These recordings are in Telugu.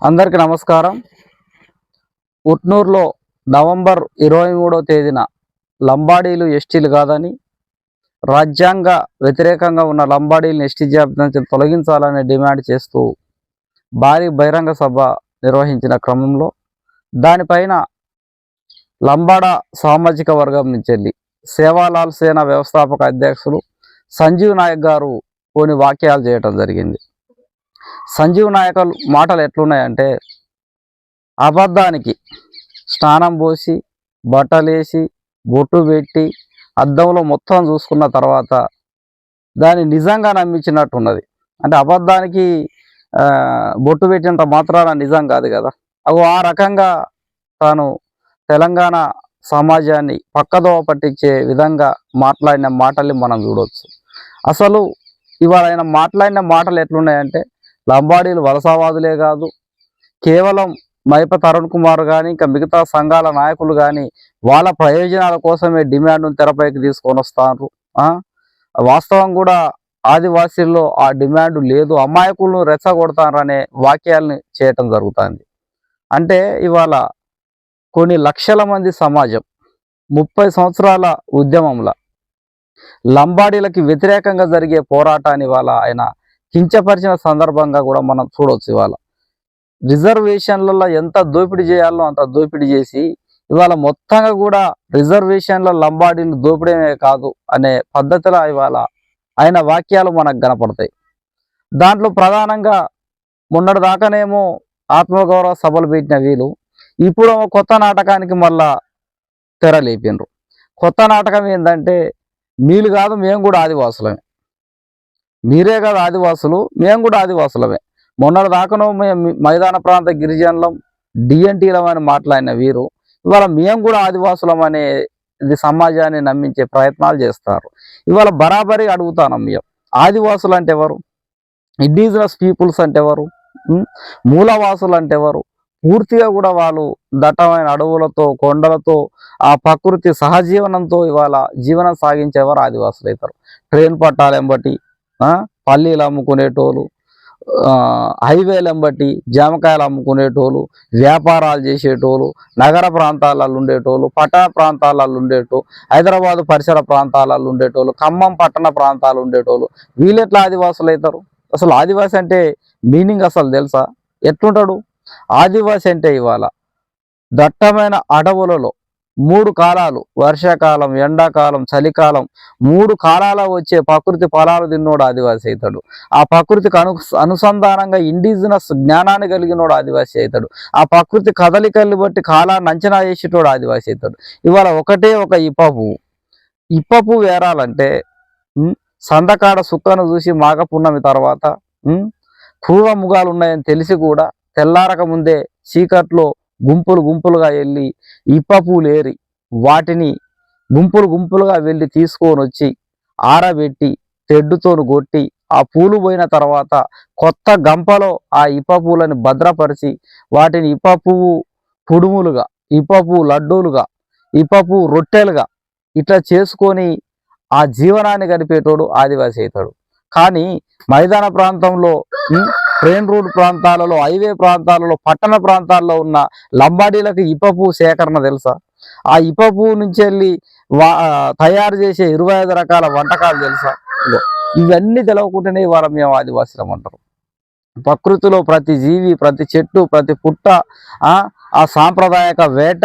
అందరికీ నమస్కారం. ఉట్నూరులో నవంబర్ 23వ తేదీన లంబాడీలు ఎస్టీలు కాదని రాజ్యాంగ వ్యతిరేకంగా ఉన్న లంబాడీలను ఎస్టీ జాబితా నుంచి తొలగించాలని డిమాండ్ చేస్తూ భారీ బహిరంగ సభ నిర్వహించిన క్రమంలో దానిపైన లంబాడ సామాజిక వర్గం నుంచి వెళ్ళి సేవాలాల్ సేన వ్యవస్థాపక అధ్యక్షులు సంజీవ్ నాయక్ గారు కొన్ని వాక్యాలు చేయటం జరిగింది. సంజీవ్ నాయక్ మాటలు ఎట్లున్నాయంటే, అబద్ధానికి స్నానం పోసి బట్టలేసి బొట్టు పెట్టి అద్దంలో మొత్తం చూసుకున్న తర్వాత దాన్ని నిజంగా నమ్మించినట్టున్నది. అంటే అబద్ధానికి బొట్టు పెట్టినంత మాత్రాన నిజం కాదు కదా. ఆ రకంగా తాను తెలంగాణ సమాజాన్ని పక్కదోవ పట్టించే విధంగా మాట్లాడిన మాటల్ని మనం చూడవచ్చు. అసలు ఇవాళ ఆయన మాట్లాడిన మాటలు ఎట్లున్నాయంటే, లంబాడీలు వలసవాదులే కాదు, కేవలం మైప తరుణ్ కుమార్ కానీ ఇంకా మిగతా సంఘాల నాయకులు కానీ వాళ్ళ ప్రయోజనాల కోసమే డిమాండ్ను తెరపైకి తీసుకొని వస్తారు. వాస్తవం కూడా ఆదివాసీల్లో ఆ డిమాండ్ లేదు, అమాయకులను రెచ్చగొడతారనే వాక్యాలని చేయటం జరుగుతుంది. అంటే ఇవాళ కొన్ని లక్షల మంది సమాజం 30 సంవత్సరాల ఉద్యమంలో లంబాడీలకి వ్యతిరేకంగా జరిగే పోరాటాన్ని ఇవాళ ఆయన కించపరిచిన సందర్భంగా కూడా మనం చూడవచ్చు. ఇవాళ రిజర్వేషన్లలో ఎంత దోపిడీ చేయాలో అంత దోపిడీ చేసి ఇవాళ మొత్తంగా కూడా రిజర్వేషన్ల లంబాడీలు దోపిడీనే కాదు అనే పద్ధతిలో ఇవాళ ఆయన వాక్యాలు మనకు కనపడతాయి. దాంట్లో ప్రధానంగా మొన్నటి దాకానేమో ఆత్మగౌరవ సభలు పెట్టిన వీళ్ళు ఇప్పుడు కొత్త నాటకానికి మళ్ళా తెరలేపినరు. కొత్త నాటకం ఏంటంటే, మీరు కాదు మేము కూడా ఆదివాసులమే, మీరే కాదు ఆదివాసులు మేము కూడా ఆదివాసులమే. మొన్నటి దాకానో మేము మైదాన ప్రాంత గిరిజనులం డిఎన్టీలం అని మాట్లాడిన వీరు ఇవాళ మేము కూడా ఆదివాసులం అనేది సమాజాన్ని నమ్మించే ప్రయత్నాలు చేస్తారు. ఇవాళ బరాబరి అడుగుతాను, మేము ఆదివాసులు అంటే ఎవరు, ఇండిజినస్ పీపుల్స్ అంటే ఎవరు, మూలవాసులు అంటే ఎవరు? పూర్తిగా కూడా వాళ్ళు దట్టమైన అడవులతో కొండలతో ఆ ప్రకృతి సహజీవనంతో ఇవాళ జీవనం సాగించేవారు ఆదివాసులు అవుతారు. ట్రైన్ పట్టాలు ఎంబటి పల్లీలు అమ్ముకునేటోళ్ళు, హైవేలు ఎంబటి జామకాయలు అమ్ముకునేటోళ్ళు, వ్యాపారాలు చేసేటోళ్ళు, నగర ప్రాంతాలలో ఉండేటోళ్ళు, పట్టణ ప్రాంతాలలో ఉండేటోళ్ళు, హైదరాబాదు పరిసర ప్రాంతాలలో ఉండేటోళ్ళు, ఖమ్మం పట్టణ ప్రాంతాలు ఉండేటోళ్ళు, వీళ్ళెట్లా ఆదివాసులు అవుతారు? అసలు ఆదివాసి అంటే మీనింగ్ అసలు తెలుసా? ఎట్లుంటాడు ఆదివాసి అంటే? ఇవాళ దట్టమైన అడవులలో 3 కాలాలు, వర్షాకాలం, ఎండాకాలం, చలికాలం, 3 కాలాల వచ్చే ప్రకృతి ఫలాలు తిన్నోడు ఆదివాసి అవుతాడు. ఆ ప్రకృతికి అనుసంధానంగా ఇండిజినస్ జ్ఞానాన్ని కలిగినోడు ఆదివాసి అవుతాడు. ఆ ప్రకృతి కదలికల్ని బట్టి కాలాన్ని అంచనా చేసేటోడు ఆదివాసి అవుతాడు. ఇవాళ ఒకటే ఒక ఇప్ప పువ్వు ఏరాలంటే సందకాడ సుక్కను చూసి మాఘ పున్నమి తర్వాత క్రూర ముగాలు ఉన్నాయని తెలిసి కూడా తెల్లారక ముందే చీకట్లో గుంపులు గుంపులుగా వెళ్ళి ఇప్ప పూలు ఏరి వాటిని గుంపులు గుంపులుగా వెళ్ళి తీసుకొని వచ్చి ఆరబెట్టి తెడ్డుతోను కొట్టి ఆ పూలు పోయిన తర్వాత కొత్త గంపలో ఆ ఇప్ప పూలని భద్రపరిచి వాటిని ఇప్ప పువ్వు కుడుములుగా, ఇప్ప పువ్వు లడ్డూలుగా, ఇప్ప పువ్వు రొట్టెలుగా ఇట్లా చేసుకొని ఆ జీవనాన్ని గడిపేటోడు ఆదివాసి అవుతాడు. కానీ మైదాన ప్రాంతంలో, ట్రైన్ రూట్ ప్రాంతాలలో, హైవే ప్రాంతాలలో, పట్టణ ప్రాంతాల్లో ఉన్న లంబాడీలకు ఇప్ప పువ్వు సేకరణ తెలుసా? ఆ ఇప్ప పువ్వు నుంచి వెళ్ళి తయారు చేసే 25 రకాల వంటకాలు తెలుసా? ఇవన్నీ తెలవకుండానే ఇవాళ మేము ఆదివాసులం అంటారు. ప్రకృతిలో ప్రతి జీవి, ప్రతి చెట్టు, ప్రతి పుట్ట, ఆ సాంప్రదాయక వేట,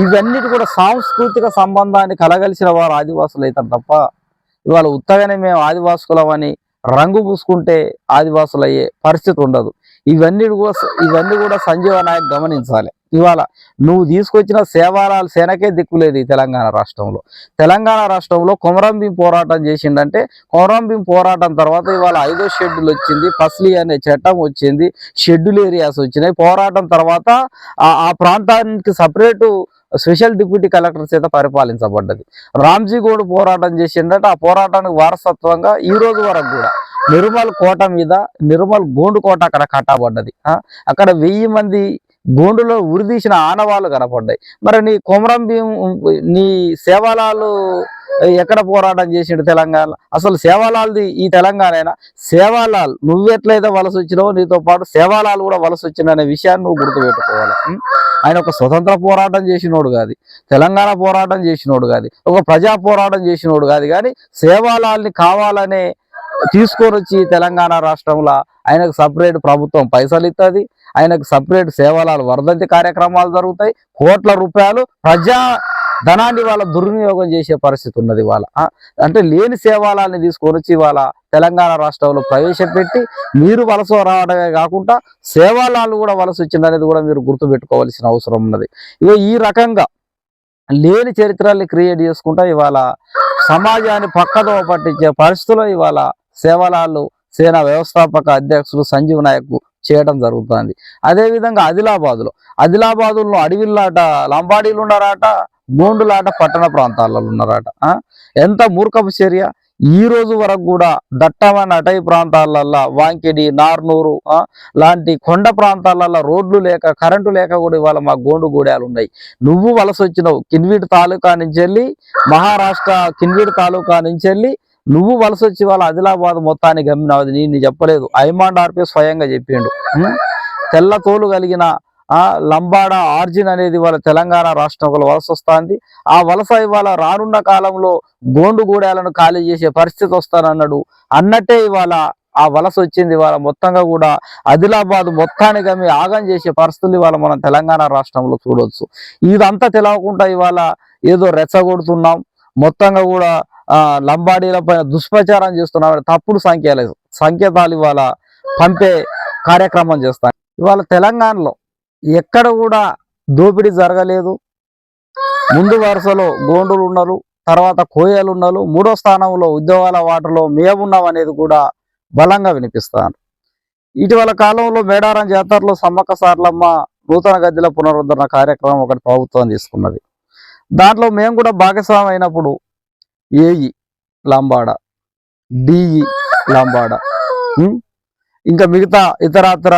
ఇవన్నిటి కూడా సాంస్కృతిక సంబంధాన్ని కలగలిసిన వారు ఆదివాసులు అవుతారు తప్ప ఇవాళ ఉత్తగానే మేము ఆదివాసులం అని రంగు పూసుకుంటే ఆదివాసులు అయ్యే పరిస్థితి ఉండదు. ఇవన్నీ కూడా సంజీవ నాయక్ గమనించాలి. ఇవాళ నువ్వు తీసుకొచ్చిన సేవాలాల్ సేనకే దిక్కులేదు ఈ తెలంగాణ రాష్ట్రంలో. తెలంగాణ రాష్ట్రంలో కొమరం భీం పోరాటం చేసిందంటే, కొమరం భీం పోరాటం తర్వాత ఇవాళ 5వ షెడ్యూల్ వచ్చింది, ఫస్లీ అనే చట్టం వచ్చింది, షెడ్యూల్ ఏరియాస్ వచ్చినాయి. పోరాటం తర్వాత ఆ ప్రాంతానికి సపరేటు స్పెషల్ డిప్యూటీ కలెక్టర్ చేత పరిపాలించబడ్డది. రామ్జీగౌడ్ పోరాటం చేసిందంటే ఆ పోరాటానికి వారసత్వంగా ఈ రోజు వరకు కూడా నిర్మల్ కోట మీద నిర్మల్ గోండు కోట అక్కడ కట్టబడ్డది. అక్కడ 1000 మంది గోండులో ఉరిదీసిన ఆనవాళ్ళు కనపడ్డాయి. మరి నీ కొమరం భీం నీ సేవాలాలు ఎక్కడ పోరాటం చేసిండు తెలంగాణ? అసలు సేవాలాల్ది ఈ తెలంగాణైనా? సేవాలాల్ నువ్వెట్లయితే వలస వచ్చినావో నీతో పాటు సేవాలాల్ కూడా వలస వచ్చిందనే విషయాన్ని నువ్వు గుర్తుపెట్టుకోవాలి. ఆయన ఒక స్వతంత్ర పోరాటం చేసినోడు కాదు, తెలంగాణ పోరాటం చేసినోడు కాదు, ఒక ప్రజా పోరాటం చేసినోడు కాదు, కానీ సేవాలాల్ని కావాలనే తీసుకొని వచ్చి తెలంగాణ రాష్ట్రంలో ఆయనకు సపరేట్ ప్రభుత్వం పైసలు ఇస్తుంది, ఆయనకు సపరేట్ సేవలాలు వర్ధంతి కార్యక్రమాలు జరుగుతాయి, కోట్ల రూపాయలు ప్రజా ధనాన్ని వాళ్ళ దుర్వినియోగం చేసే పరిస్థితి ఉన్నది. వాళ్ళ అంటే లేని సేవలాల్ని తీసుకొని వచ్చి వాళ్ళ తెలంగాణ రాష్ట్రంలో ప్రవేశపెట్టి మీరు వలస రావడమే కాకుండా సేవలాలు కూడా వలస వచ్చిందనేది కూడా మీరు గుర్తుపెట్టుకోవాల్సిన అవసరం ఉన్నది. ఇగో ఈ రకంగా లేని చరిత్రల్ని క్రియేట్ చేసుకుంటా ఇవాళ సమాజాన్ని పక్కదో పట్టించే పరిస్థితుల్లో ఇవాళ సేవలాలు సేనా వ్యవస్థాపక అధ్యక్షుడు సంజీవ్ నాయక్ చేయడం జరుగుతుంది. అదేవిధంగా ఆదిలాబాదులో అడవిలాట లంబాడీలు ఉన్నారట, గోండులాట పట్టణ ప్రాంతాలలో ఉన్నారట. ఎంత మూర్ఖపు చర్య! ఈ రోజు వరకు కూడా దట్టమైన అటవీ ప్రాంతాలల్లో వాంకిడి, నార్నూరు లాంటి కొండ ప్రాంతాలలో రోడ్లు లేక కరెంటు లేక కూడా ఇవాళ మా గోండు గూడాలు ఉన్నాయి. నువ్వు వలస వచ్చినావు కిన్వీడ్ తాలూకా నుంచి వెళ్ళి, మహారాష్ట్ర కిన్వీడ్ తాలూకా నుంచి వెళ్ళి నువ్వు వలస వచ్చి వాళ్ళ ఆదిలాబాద్ మొత్తాన్ని గమ్మినావు. నేను చెప్పలేదు, ఐమాండ్ ఆర్పే స్వయంగా చెప్పిండు. తెల్ల తోలు కలిగిన లంబాడ ఆర్జిన్ అనేది వాళ్ళ తెలంగాణ రాష్ట్రంలో వలస వస్తుంది. ఆ వలస ఇవాళ రానున్న కాలంలో గోండు గూడాలను ఖాళీ చేసే పరిస్థితి వస్తానన్నాడు. అన్నట్టే ఇవాళ ఆ వలస వచ్చింది. ఇవాళ మొత్తంగా కూడా ఆదిలాబాద్ మొత్తాన్ని గమ్మి ఆగం చేసే పరిస్థితులు ఇవాళ మనం తెలంగాణ రాష్ట్రంలో చూడవచ్చు. ఇదంతా తెలియకుండా ఇవాళ ఏదో రెచ్చగొడుతున్నాం, మొత్తంగా కూడా లంబాడీల పైన దుష్ప్రచారం చేస్తున్నాం, తప్పుడు సంకేతాలు ఇవాళ పంపే కార్యక్రమం చేస్తాం. ఇవాళ తెలంగాణలో ఎక్కడ కూడా దోపిడీ జరగలేదు. ముందు వరుసలో గోండులు ఉన్నారు, తర్వాత కోయలు ఉన్నారు, మూడో స్థానంలో ఉద్యోగాల వాటలో మేమున్నాం అనేది కూడా బలంగా వినిపిస్తాను. ఇటీవల కాలంలో మేడారం జాతరలో సమ్మక్క సార్లమ్మ నూతన గద్దెల పునరుద్ధరణ కార్యక్రమం ఒకటి ప్రభుత్వం తీసుకున్నది. దాంట్లో మేము కూడా భాగస్వామి అయినప్పుడు ఏఈ లంబాడ, డిఈ లంబాడ, ఇంకా మిగతా ఇతరత్ర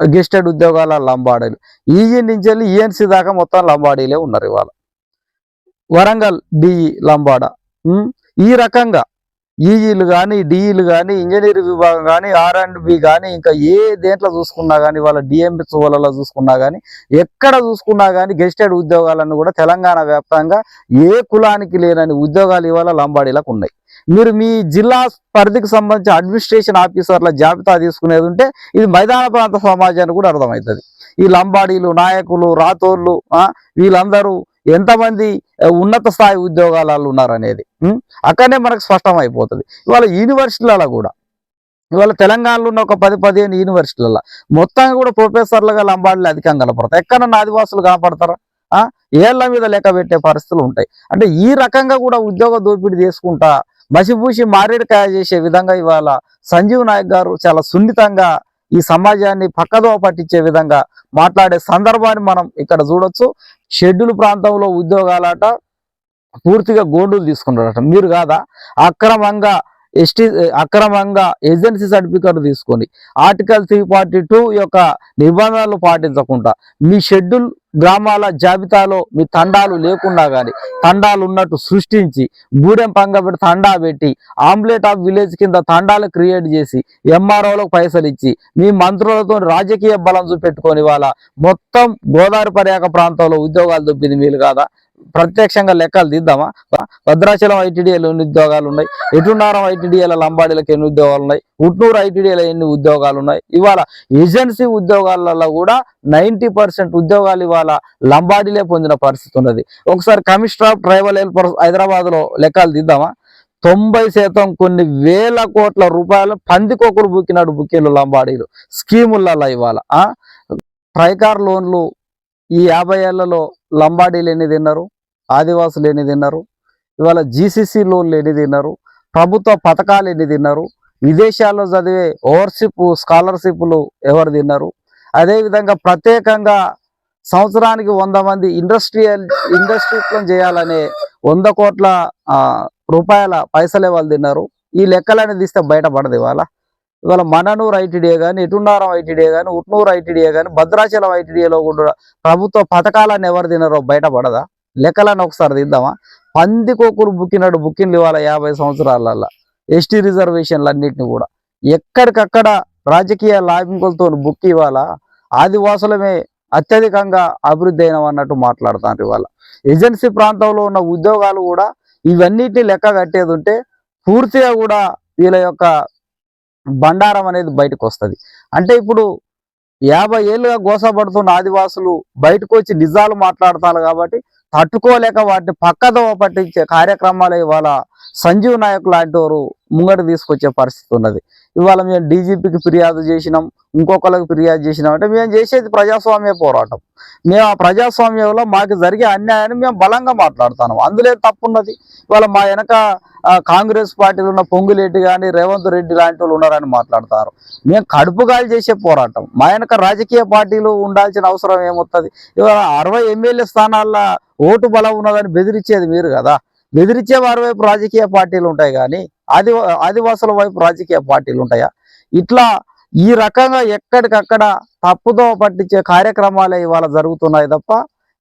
గెస్టెడ్ ఉద్యోగాల లంబాడీలు, ఈజీ నుంచి వెళ్ళి ఈఎన్సీ దాకా మొత్తం లంబాడీలే ఉన్నారు. ఇవాళ వరంగల్ డిఈ లంబాడ. ఈ రకంగా ఈజీలు కానీ, డిఈలు కానీ, ఇంజనీరింగ్ విభాగం కానీ, R&B కానీ, ఇంకా ఏ దేంట్లో చూసుకున్నా కానీ, వాళ్ళ డిఎంఎస్ వాళ్ళలో చూసుకున్నా కానీ, ఎక్కడ చూసుకున్నా కానీ గెస్టెడ్ ఉద్యోగాలను కూడా తెలంగాణ వ్యాప్తంగా ఏ కులానికి లేనని ఉద్యోగాలు ఇవాళ లంబాడీలకు ఉన్నాయి. మీరు మీ జిల్లా పరిధికి సంబంధించి అడ్మినిస్ట్రేషన్ ఆఫీసర్ల జాబితా తీసుకునేది ఉంటే ఇది మైదాన ప్రాంత సమాజానికి కూడా అర్థమవుతుంది. ఈ లంబాడీలు, నాయకులు, రాతోళ్ళు వీళ్ళందరూ ఎంతమంది ఉన్నత స్థాయి ఉద్యోగాలలో ఉన్నారనేది అక్కడనే మనకు స్పష్టం అయిపోతుంది. ఇవాళ యూనివర్సిటీలలో కూడా ఇవాళ తెలంగాణలో ఉన్న ఒక 10-15 యూనివర్సిటీలలో మొత్తంగా కూడా ప్రొఫెసర్లుగా లంబాడీలు అధికంగా కనపడతాయి. ఎక్కడన్నా ఆదివాసులు కనపడతారా? ఏళ్ల మీద లెక్క పెట్టే పరిస్థితులు ఉంటాయి. అంటే ఈ రకంగా కూడా ఉద్యోగ దోపిడీ చేసుకుంటా మసిపూసి మారేడుకాయ చేసే విధంగా ఇవాళ సంజీవ్ నాయక్ గారు చాలా సున్నితంగా ఈ సమాజాన్ని పక్కదోవ పట్టించే విధంగా మాట్లాడే సందర్భాన్ని మనం ఇక్కడ చూడొచ్చు. షెడ్యూల్ ప్రాంతంలో ఉద్యోగాలట పూర్తిగా గోండులు తీసుకున్నారట. మీరు కాదా అక్రమంగా ఏజెన్సీ సర్టిఫికెట్ తీసుకొని ఆర్టికల్ 342 యొక్క నిబంధనలు పాటించకుండా మీ షెడ్యూల్ గ్రామాల జాబితాలో మీ తండాలు లేకుండా కానీ తండాలు ఉన్నట్టు సృష్టించి గూడెం పంగబెట్టి తండా పెట్టి ఆమ్లెట్ ఆఫ్ విలేజ్ కింద తండాలు క్రియేట్ చేసి ఎంఆర్ఓలకు పైసలు ఇచ్చి మీ మంత్రులతో రాజకీయ బలం చూపెట్టుకొని వాళ్ళ మొత్తం గోదావరి పర్యాక ప్రాంతంలో ఉద్యోగాలు దొబ్బింది మీరు కాదా? ప్రత్యక్షంగా లెక్కలు తీద్దామా? భద్రాచలం ఐటీడీఏలో ఎన్ని ఉద్యోగాలు ఉన్నాయి, ఎటున్నారం ఐటీడీఏల లంబాడీలకు ఎన్ని ఉద్యోగాలు ఉన్నాయి, ఉట్నూరు ఐటీడీఏలో ఎన్ని ఉద్యోగాలు ఉన్నాయి. ఇవాళ ఏజెన్సీ ఉద్యోగాలలో కూడా 90% ఉద్యోగాలు ఇవాళ లంబాడీలే పొందిన పరిస్థితి ఉన్నది. ఒకసారి commissioner of tribal welfare Hyderabad లో లెక్కలు తీద్దామా? 90% కొన్ని వేల కోట్ల రూపాయలు పందికొకరు బుక్కినాడు బుక్కీలు లంబాడీలు స్కీములలో. ఇవాళ ట్రైకార్ లోన్లు ఈ 50 ఏళ్లలో లంబాడీలు ఎన్ని తిన్నారు, ఆదివాసులు ఎన్ని తిన్నారు, ఇవాళ జీసీసీ లోన్లు ఎన్ని తిన్నారు, ప్రభుత్వ పథకాలు ఎన్ని తిన్నారు, విదేశాల్లో చదివే ఓవర్షిప్ స్కాలర్షిప్లు ఎవరు తిన్నారు. అదేవిధంగా ప్రత్యేకంగా సంవత్సరానికి 100 మంది ఇండస్ట్రీస్లో చేయాలనే 100 కోట్ల రూపాయల పైసలే వాళ్ళు తిన్నారు. ఈ లెక్కలని తీస్తే బయటపడదు. ఇవాళ ఇవాళ మననూరు ఐటీడీఏ కానీ, ఎటున్నారం ఐటీడీఏ కానీ, ఉట్నూరు ఐటీడీఏ కానీ, భద్రాచలం ఐటీడీఏలో కూడా ప్రభుత్వ పథకాలను ఎవరు తినారో బయటపడదా? లెక్కలను ఒకసారి తీద్దామా? పందికొక్కులు బుక్కినట్టు బుక్కిన్లు ఇవాళ 50 సంవత్సరాలల్లా ఎస్టీ రిజర్వేషన్లు అన్నింటినీ కూడా ఎక్కడికక్కడ రాజకీయ లాభింపులతో బుక్కి ఇవాళ ఆదివాసులమే అత్యధికంగా అభివృద్ధి అయినాం అన్నట్టు మాట్లాడుతారు. ఇవాళ ఏజెన్సీ ప్రాంతంలో ఉన్న ఉద్యోగాలు కూడా ఇవన్నిటిని లెక్క కట్టేది ఉంటే పూర్తిగా కూడా వీళ్ళ యొక్క బండారం అనేది బయటకు వస్తుంది. అంటే ఇప్పుడు 50 ఏళ్ళుగా గోసపడుతున్న ఆదివాసులు బయటకు వచ్చి నిజాలు మాట్లాడతారు కాబట్టి తట్టుకోలేక వాటిని పక్కదోవ పట్టించే కార్యక్రమాలు ఇవాళ సంజీవ్ నాయక్ లాంటి వారు ముంగట తీసుకొచ్చే పరిస్థితి ఉన్నది. ఇవాళ మేము డీజీపీకి ఫిర్యాదు చేసినాం, ఇంకొకరికి ఫిర్యాదు చేసినాం అంటే మేము చేసేది ప్రజాస్వామ్య పోరాటం. మేము ఆ ప్రజాస్వామ్యంలో మాకు జరిగే అన్యాయాన్ని మేము బలంగా మాట్లాడుతున్నాం. అందులో తప్పున్నది. ఇవాళ మా వెనక కాంగ్రెస్ పార్టీలో ఉన్న పొంగులేటి కానీ, రేవంత్ రెడ్డి లాంటి వాళ్ళు ఉన్నారని మాట్లాడతారు. మేము కడుపుగాలి చేసే పోరాటం. మా వెనక రాజకీయ పార్టీలు ఉండాల్సిన అవసరం ఏమొస్తుంది? ఇవాళ 60 ఎమ్మెల్యే స్థానాల్లో ఓటు బలం ఉన్నదని బెదిరించేది మీరు కదా. బెదిరించే వారి వైపు రాజకీయ పార్టీలు ఉంటాయి కానీ ఆదివాసుల వైపు రాజకీయ పార్టీలు ఉంటాయా? ఇట్లా ఈ రకంగా ఎక్కడికక్కడ తప్పుదో పట్టించే కార్యక్రమాలే ఇవాళ జరుగుతున్నాయి తప్ప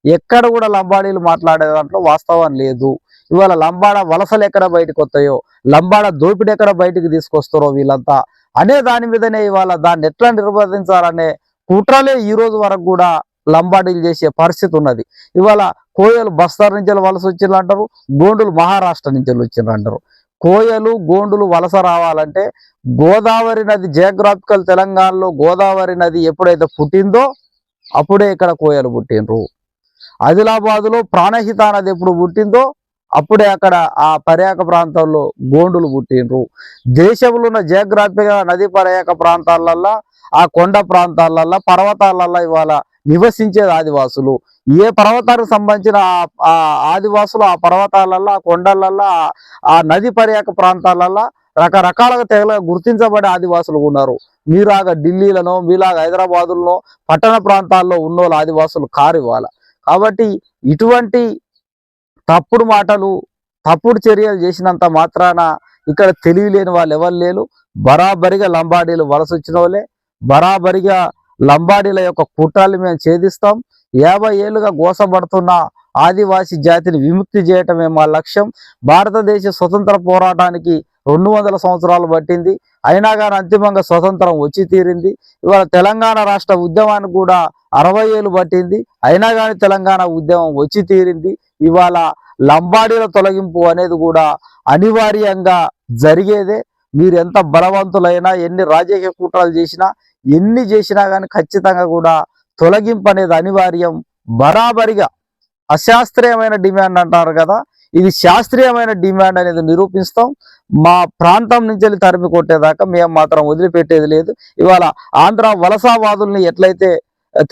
ఎక్కడ కూడా లంబాడీలు మాట్లాడే దాంట్లో వాస్తవం లేదు. ఇవాళ లంబాడ వలసలు ఎక్కడ బయటకు వస్తాయో, లంబాడ దోపిడి ఎక్కడ బయటకు తీసుకొస్తారో వీళ్ళంతా అనే దాని మీదనే ఇవాళ దాన్ని ఎట్లా నిర్బంధించాలనే కుట్రలే ఈ రోజు వరకు కూడా లంబాడీలు చేసే పరిస్థితి ఉన్నది. ఇవాళ కోయలు బస్తార్ నుంచి వలస వచ్చిండ్రు అంటారు, గోండులు మహారాష్ట్ర నుంచి వచ్చిండ్రు అంటారు. కోయలు గోండులు వలస రావాలంటే గోదావరి నది జియోగ్రాఫికల్ తెలంగాణలో గోదావరి నది ఎప్పుడైతే పుట్టిందో అప్పుడే ఇక్కడ కోయలు పుట్టిండ్రు. ఆదిలాబాదులో ప్రాణహిత నది ఎప్పుడు పుట్టిందో అప్పుడే అక్కడ ఆ పర్యాక ప్రాంతాల్లో గోండులు పుట్టిండ్రు. దేశంలో ఉన్న జియోగ్రాఫికల్ నది పర్యాక ప్రాంతాలల్లో, ఆ కొండ ప్రాంతాలల్లో, పర్వతాలల్లో ఇవాళ నివసించేది ఆదివాసులు. ఏ పర్వతానికి సంబంధించిన ఆ ఆదివాసులు ఆ పర్వతాలల్లో, ఆ కొండలల్లో, ఆ నది పర్యాక ప్రాంతాలల్లో రకరకాలుగా తెగలుగా గుర్తించబడే ఆదివాసులు ఉన్నారు. మీలాగా ఢిల్లీలను, మీలాగా హైదరాబాదులను పట్టణ ప్రాంతాల్లో ఉన్నోళ్ళు ఆదివాసులు కారు ఇవాళ. కాబట్టి ఇటువంటి తప్పుడు మాటలు, తప్పుడు చర్యలు చేసినంత మాత్రాన ఇక్కడ తెలివి లేని వాళ్ళు ఎవరు లేరు. బరాబరిగా లంబాడీలు వలస వచ్చిన వాళ్ళే, బరాబరిగా లంబాడీల యొక్క కుట్రలు మేము ఛేదిస్తాం. 50 ఏళ్ళుగా గోసపడుతున్న ఆదివాసీ జాతిని విముక్తి చేయటమే మా లక్ష్యం. భారతదేశ స్వతంత్ర పోరాటానికి 200 సంవత్సరాలు పట్టింది. అయినా కానీ అంతిమంగా స్వతంత్రం వచ్చి తీరింది. ఇవాళ తెలంగాణ రాష్ట్ర ఉద్యమానికి కూడా 60 ఏళ్ళు పట్టింది. అయినా కానీ తెలంగాణ ఉద్యమం వచ్చి తీరింది. ఇవాళ లంబాడీల తొలగింపు అనేది కూడా అనివార్యంగా జరిగేదే. మీరు ఎంత బలవంతులైనా, ఎన్ని రాజకీయ కుట్రలు చేసినా, ఎన్ని చేసినా కానీ ఖచ్చితంగా కూడా తొలగింపు అనేది అనివార్యం. బరాబరిగా అశాస్త్రీయమైన డిమాండ్ అంటారు కదా, ఇది శాస్త్రీయమైన డిమాండ్ అనేది నిరూపిస్తాం. మా ప్రాంతం నుంచి తరిమి కొట్టేదాకా మేము మాత్రం వదిలిపెట్టేది లేదు. ఇవాళ ఆంధ్ర వలసవాదుల్ని ఎట్లయితే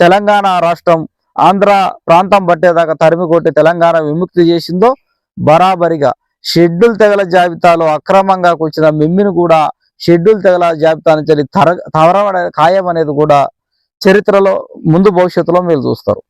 తెలంగాణ రాష్ట్రం ఆంధ్ర ప్రాంతం పట్టేదాకా తరిమి కొట్టి తెలంగాణ విముక్తి చేసిందో, బరాబరిగా షెడ్యూల్ తెగల జాబితాలో అక్రమంగా కూర్చిన మెమ్మిని కూడా షెడ్యూల్ తెగల జాబితా నుంచి తరవడం ఖాయం అనేది కూడా చరిత్రలో ముందు భవిష్యత్తులో మీరు చూస్తారు.